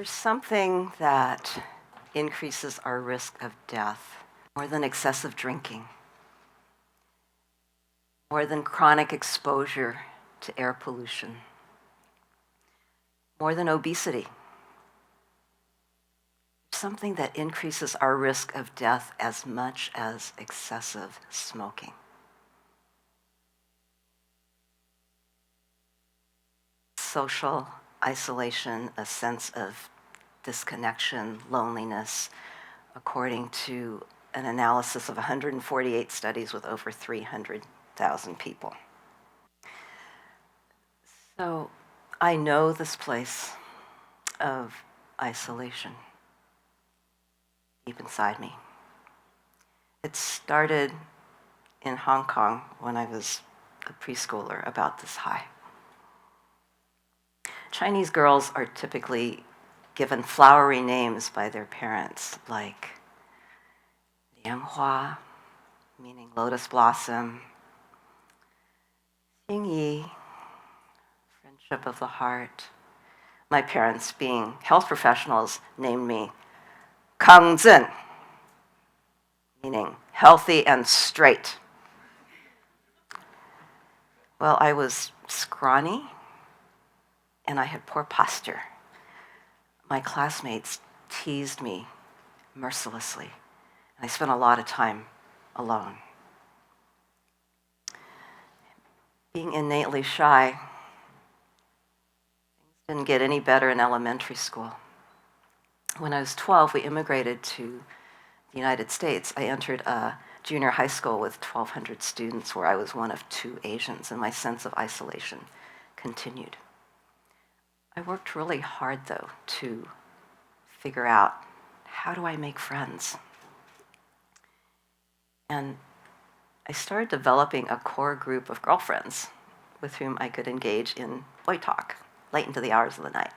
There's something that increases our risk of death more than excessive drinking, more than chronic exposure to air pollution, more than obesity. Something that increases our risk of death as much as excessive smoking. Social isolation, a sense of disconnection, loneliness, according to an analysis of 148 studies with over 300,000 people. So I know this place of isolation deep inside me. It started in Hong Kong when I was a preschooler, about this high. Chinese girls are typically given flowery names by their parents, like Lianhua, meaning lotus blossom, Xingyi, friendship of the heart. My parents, being health professionals, named me Kangzhen, meaning healthy and straight. Well, I was scrawny and I had poor posture. My classmates teased me mercilessly, and I spent a lot of time alone. Being innately shy, things didn't get any better in elementary school. When I was 12, we immigrated to the United States. I entered a junior high school with 1,200 students where I was one of 2 Asians, and my sense of isolation continued. I worked really hard, though, to figure out, how do I make friends? And I started developing a core group of girlfriends with whom I could engage in boy talk late into the hours of the night.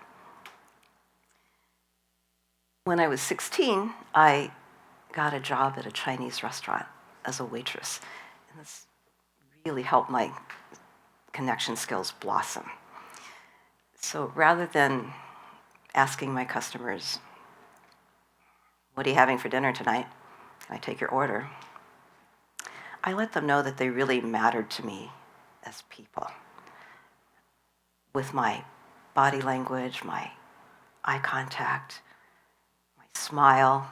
When I was 16, I got a job at a Chinese restaurant as a waitress, and this really helped my connection skills blossom. So rather than asking my customers, "What are you having for dinner tonight? Can I take your order?" I let them know that they really mattered to me as people. With my body language, my eye contact, my smile,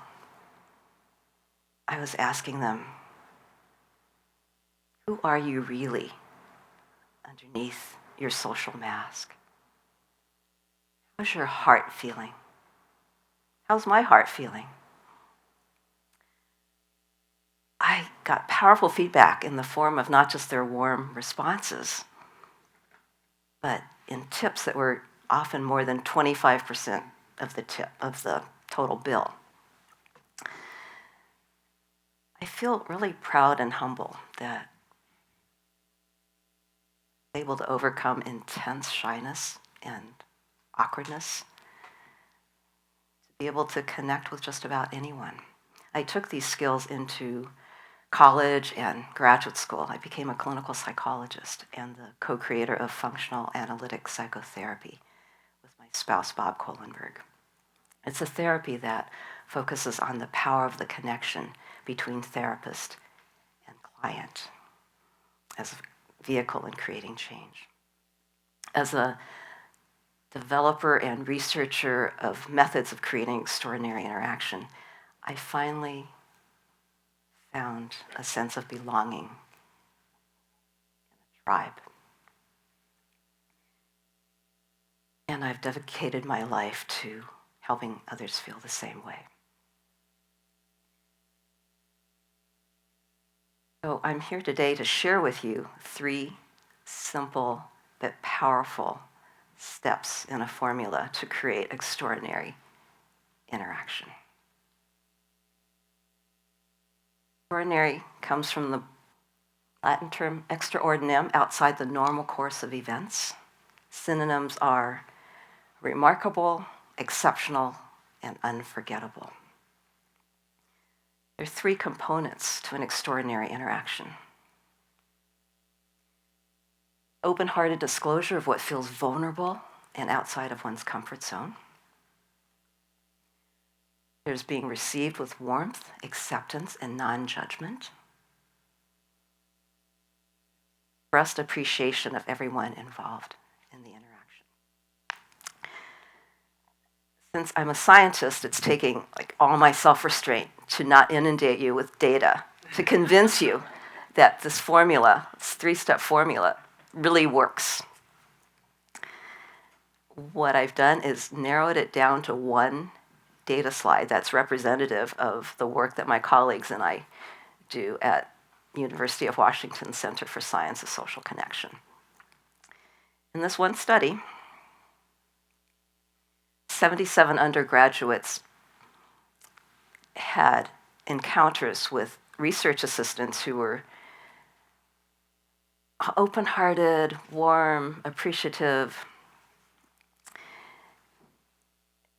I was asking them, who are you really underneath your social mask? How's your heart feeling? How's my heart feeling? I got powerful feedback in the form of not just their warm responses, but in tips that were often more than 25% of the total bill. I feel really proud and humble that I'm able to overcome intense shyness and awkwardness, to be able to connect with just about anyone. I took these skills into college and graduate school. I became a clinical psychologist and the co-creator of Functional Analytic Psychotherapy with my spouse, Bob Kohlenberg. It's a therapy that focuses on the power of the connection between therapist and client as a vehicle in creating change. As a developer and researcher of methods of creating extraordinary interaction, I finally found a sense of belonging in a tribe. And I've dedicated my life to helping others feel the same way. So I'm here today to share with you 3 simple but powerful steps in a formula to create extraordinary interaction. Extraordinary comes from the Latin term extraordinem, outside the normal course of events. Synonyms are remarkable, exceptional, and unforgettable. There are 3 components to an extraordinary interaction. Open-hearted disclosure of what feels vulnerable and outside of one's comfort zone. There's being received with warmth, acceptance, and non-judgment. Expressed appreciation of everyone involved in the interaction. Since I'm a scientist, it's taking all my self-restraint to not inundate you with data, to convince you that this formula, this 3-step formula, really works. What I've done is narrowed it down to one data slide that's representative of the work that my colleagues and I do at University of Washington Center for Science of Social Connection. In this one study, 77 undergraduates had encounters with research assistants who were open-hearted, warm, appreciative.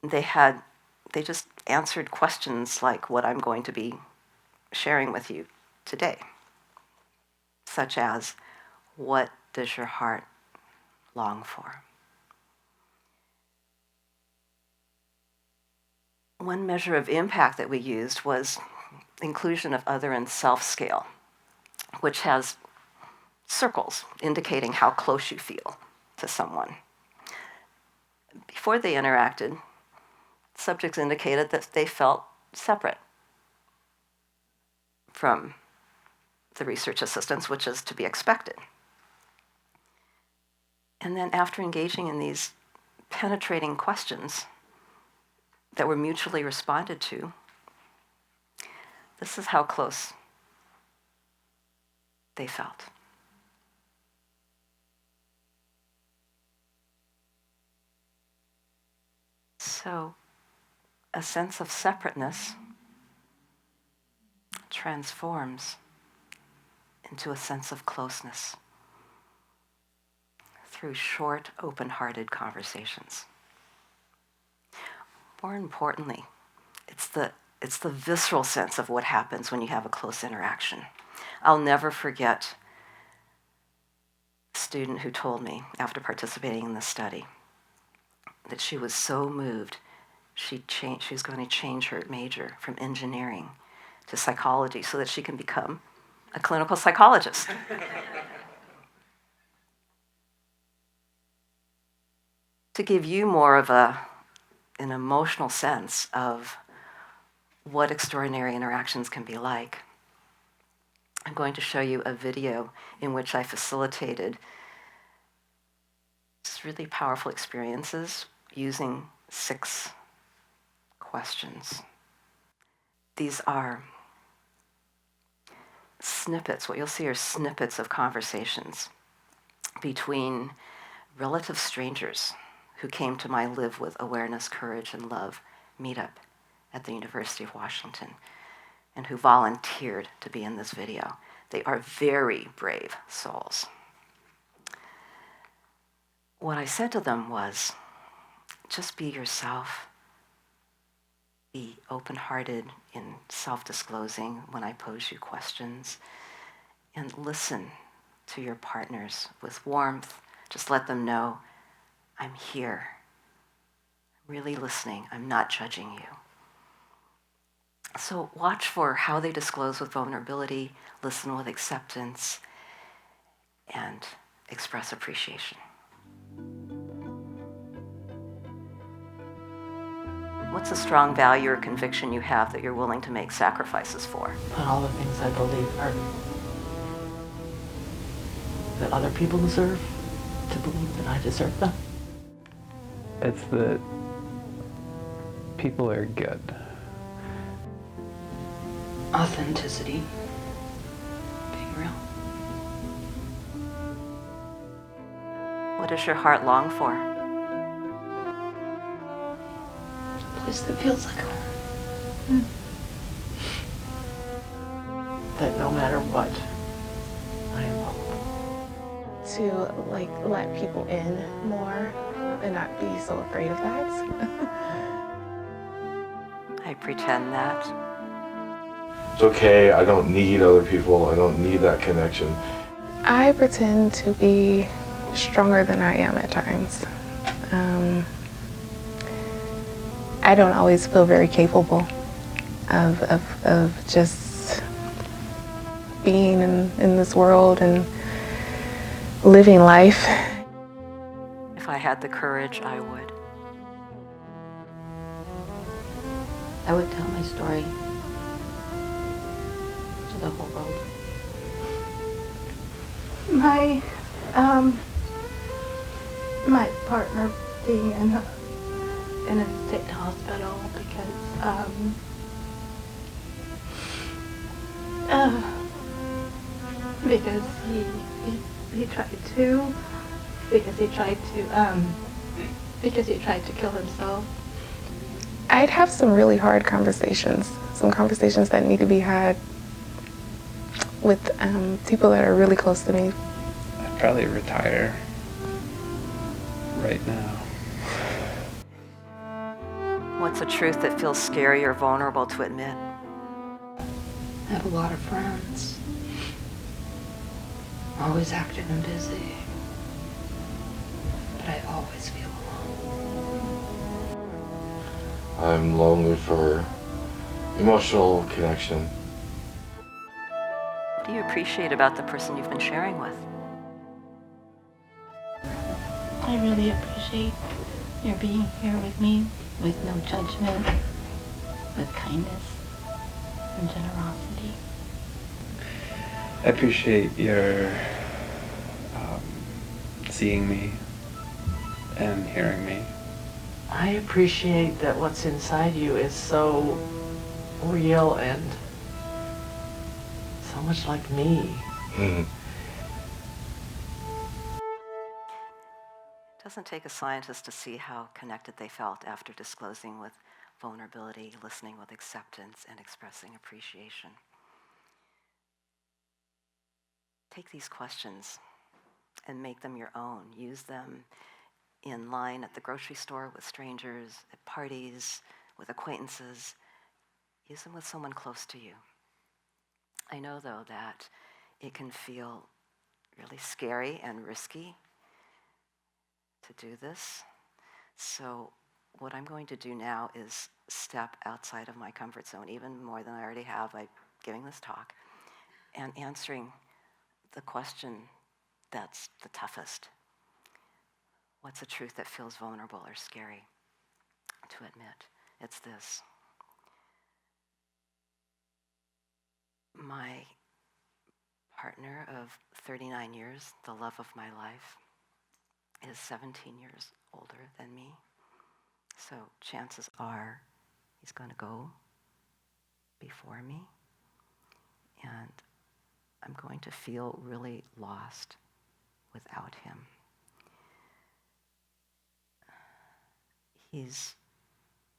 They just answered questions like what I'm going to be sharing with you today, such as, what does your heart long for? One measure of impact that we used was inclusion of other and self scale, which has circles indicating how close you feel to someone. Before they interacted, subjects indicated that they felt separate from the research assistants, which is to be expected. And then after engaging in these penetrating questions that were mutually responded to, this is how close they felt. So, a sense of separateness transforms into a sense of closeness through short, open-hearted conversations. More importantly, it's the visceral sense of what happens when you have a close interaction. I'll never forget a student who told me after participating in this study that she was so moved she was going to change her major from engineering to psychology so that she can become a clinical psychologist. To give you more of an emotional sense of what extraordinary interactions can be like, I'm going to show you a video in which I facilitated just really powerful experiences using 6 questions. These are snippets. What you'll see are snippets of conversations between relative strangers who came to my Live with Awareness, Courage, and Love meetup at the University of Washington and who volunteered to be in this video. They are very brave souls. What I said to them was, just be yourself. Be open-hearted in self-disclosing when I pose you questions, and listen to your partners with warmth. Just let them know, I'm here. I'm really listening. I'm not judging you. So watch for how they disclose with vulnerability, listen with acceptance, and express appreciation. What's a strong value or conviction you have that you're willing to make sacrifices for? And all the things I believe are that other people deserve, to believe that I deserve them. It's that people are good. Authenticity. Being real. What does your heart long for? A place that feels like home. That no matter what, I am home. To let people in more and not be so afraid of that. I pretend that. It's okay, I don't need other people, I don't need that connection. I pretend to be stronger than I am at times. I don't always feel very capable of just being in this world and living life. If I had the courage, I would. I would tell my story to the whole world. My partner being in a state hospital because he tried to kill himself. I'd have some really hard conversations, some conversations that need to be had with people that are really close to me. I'd probably retire right now. What's a truth that feels scary or vulnerable to admit? I have a lot of friends. Always active and busy. But I always feel alone. I'm lonely for emotional connection. What do you appreciate about the person you've been sharing with? I really appreciate your being here with me, with no judgment, with kindness and generosity. I appreciate your seeing me and hearing me. I appreciate that what's inside you is so real and so much like me. Mhm. It doesn't take a scientist to see how connected they felt after disclosing with vulnerability, listening with acceptance, and expressing appreciation. Take these questions and make them your own. Use them in line at the grocery store with strangers, at parties, with acquaintances. Use them with someone close to you. I know, though, that it can feel really scary and risky to do this. So what I'm going to do now is step outside of my comfort zone, even more than I already have by giving this talk, and answering the question that's the toughest. What's a truth that feels vulnerable or scary to admit? It's this. My partner of 39 years, the love of my life, is 17 years older than me. So chances are he's going to go before me. And I'm going to feel really lost without him. He's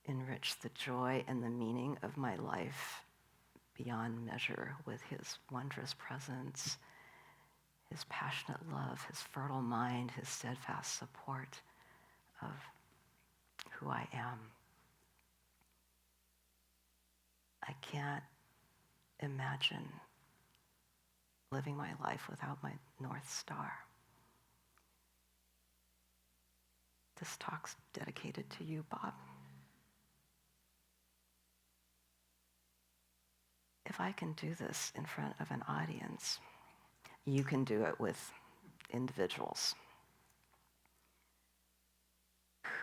enriched the joy and the meaning of my life beyond measure with his wondrous presence, his passionate love, his fertile mind, his steadfast support of who I am. I can't imagine living my life without my North Star. This talk's dedicated to you, Bob. If I can do this in front of an audience, you can do it with individuals.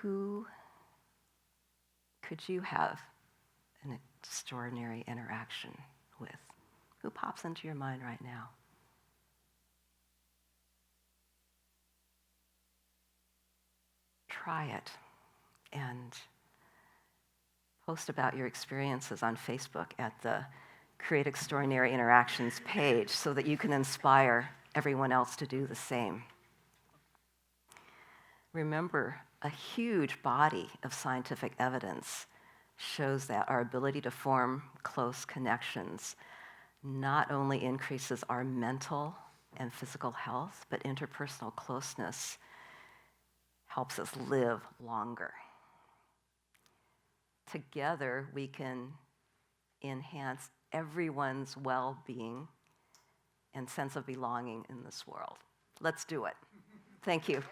Who could you have an extraordinary interaction with? Who pops into your mind right now? Try it and post about your experiences on Facebook at the Create Extraordinary Interactions page so that you can inspire everyone else to do the same. Remember, a huge body of scientific evidence shows that our ability to form close connections not only increases our mental and physical health, but interpersonal closeness helps us live longer. Together, we can enhance everyone's well-being and sense of belonging in this world. Let's do it. Thank you.